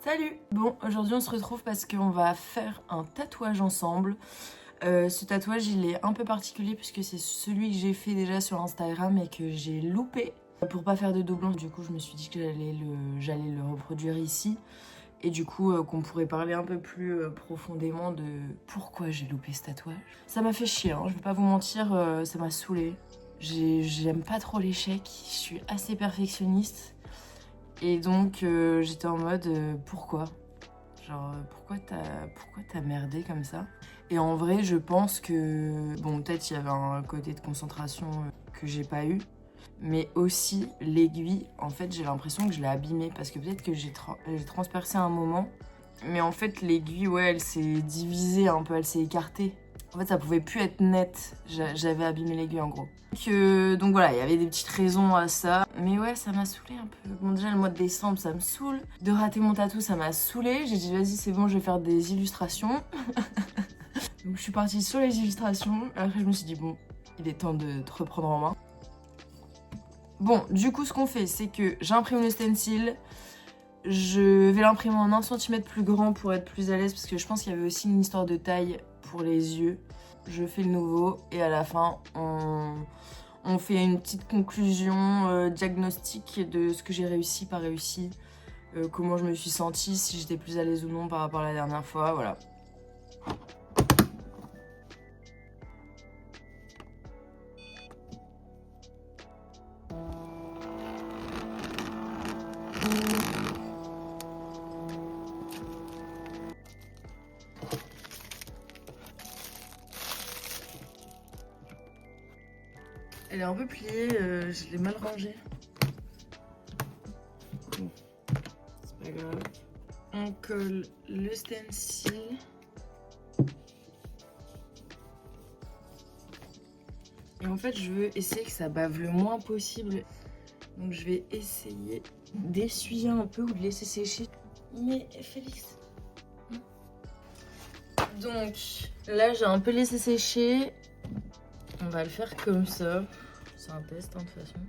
Salut! Bon, aujourd'hui on se retrouve parce qu'on va faire un tatouage ensemble. Ce tatouage il est un peu particulier puisque c'est celui que j'ai fait déjà sur Instagram et que j'ai loupé. Pour pas faire de doublons, du coup je me suis dit que j'allais le reproduire ici. Et du coup qu'on pourrait parler un peu plus profondément de pourquoi j'ai loupé ce tatouage. Ça m'a fait chier, hein, je vais pas vous mentir, ça m'a saoulée. J'aime pas trop l'échec, je suis assez perfectionniste. Et donc j'étais en mode pourquoi? Genre pourquoi t'as merdé comme ça? Et en vrai je pense que bon peut-être il y avait un côté de concentration que j'ai pas eu. Mais aussi l'aiguille, en fait j'ai l'impression que je l'ai abîmée parce que peut-être que j'ai transpercé un moment. Mais en fait l'aiguille ouais elle s'est divisée un peu, elle s'est écartée. En fait ça pouvait plus être net, j'avais abîmé l'aiguille en gros. Donc voilà, il y avait des petites raisons à ça. Mais ouais, ça m'a saoulée un peu. Bon déjà le mois de décembre ça me saoule. De rater mon tatou ça m'a saoulée. J'ai dit vas-y c'est bon je vais faire des illustrations. Donc je suis partie sur les illustrations. Après je me suis dit bon, il est temps de te reprendre en main. Bon, du coup ce qu'on fait c'est que j'imprime le stencil. Je vais l'imprimer en 1 cm plus grand pour être plus à l'aise parce que je pense qu'il y avait aussi une histoire de taille pour les yeux. Je fais le nouveau et à la fin on fait une petite conclusion diagnostique de ce que j'ai réussi, pas réussi, comment je me suis sentie, si j'étais plus à l'aise ou non par rapport à la dernière fois, voilà. Elle est un peu pliée, je l'ai mal rangée. Bon, c'est pas grave. On colle le stencil. Et en fait, je veux essayer que ça bave le moins possible. Donc je vais essayer d'essuyer un peu ou de laisser sécher. Mais Félix... Donc là, j'ai un peu laissé sécher. On va le faire comme ça. C'est un test, hein, de toute façon.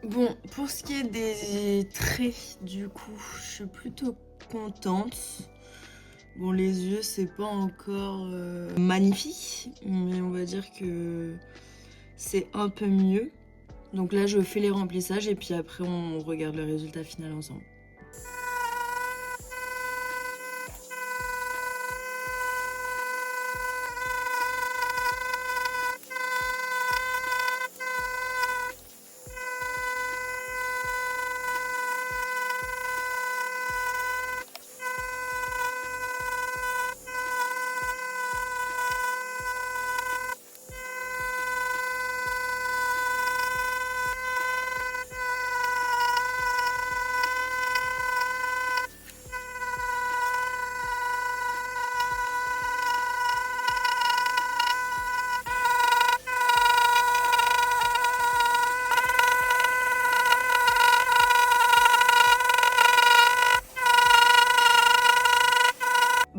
Bon, pour ce qui est des traits, du coup, je suis plutôt contente. Bon, les yeux, c'est pas encore magnifique, mais on va dire que c'est un peu mieux. Donc là, je fais les remplissages et puis après, on regarde le résultat final ensemble.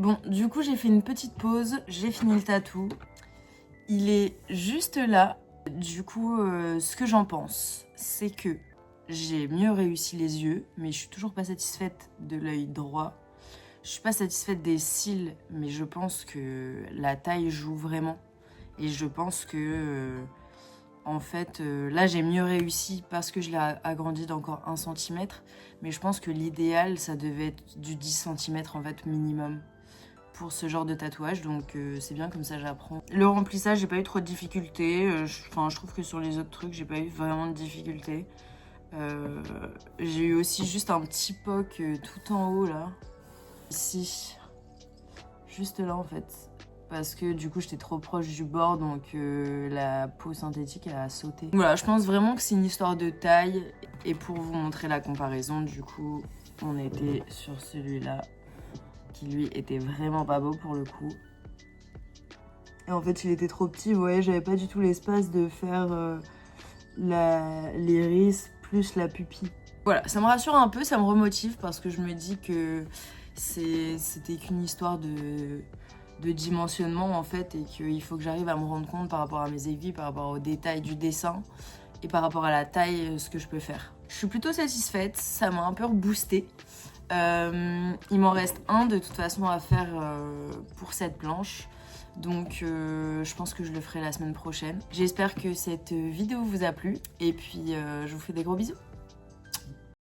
Bon, du coup j'ai fait une petite pause, j'ai fini le tatou. Il est juste là. Du coup, ce que j'en pense, c'est que j'ai mieux réussi les yeux, mais je suis toujours pas satisfaite de l'œil droit. Je suis pas satisfaite des cils, mais je pense que la taille joue vraiment. Et je pense que, en fait, là j'ai mieux réussi parce que je l'ai agrandi d'encore 1 cm. Mais je pense que l'idéal, ça devait être du 10 cm en fait minimum pour ce genre de tatouage, donc c'est bien, comme ça j'apprends. Le remplissage, j'ai pas eu trop de difficultés. Je trouve que sur les autres trucs, j'ai pas eu vraiment de difficultés. J'ai eu aussi juste un petit poc tout en haut là. Ici. Juste là en fait. Parce que du coup j'étais trop proche du bord, donc la peau synthétique elle a sauté. Voilà, je pense vraiment que c'est une histoire de taille. Et pour vous montrer la comparaison, du coup on était sur celui-là, qui lui était vraiment pas beau pour le coup. Et en fait il était trop petit, vous voyez, j'avais pas du tout l'espace de faire l'iris plus la pupille. Voilà, ça me rassure un peu, ça me remotive parce que je me dis que c'était qu'une histoire de dimensionnement en fait, et qu'il faut que j'arrive à me rendre compte par rapport à mes aiguilles, par rapport aux détails du dessin et par rapport à la taille, ce que je peux faire. Je suis plutôt satisfaite, ça m'a un peu reboosté. Il m'en reste un de toute façon à faire pour cette planche. Donc je pense que je le ferai la semaine prochaine. J'espère que cette vidéo vous a plu et puis je vous fais des gros bisous.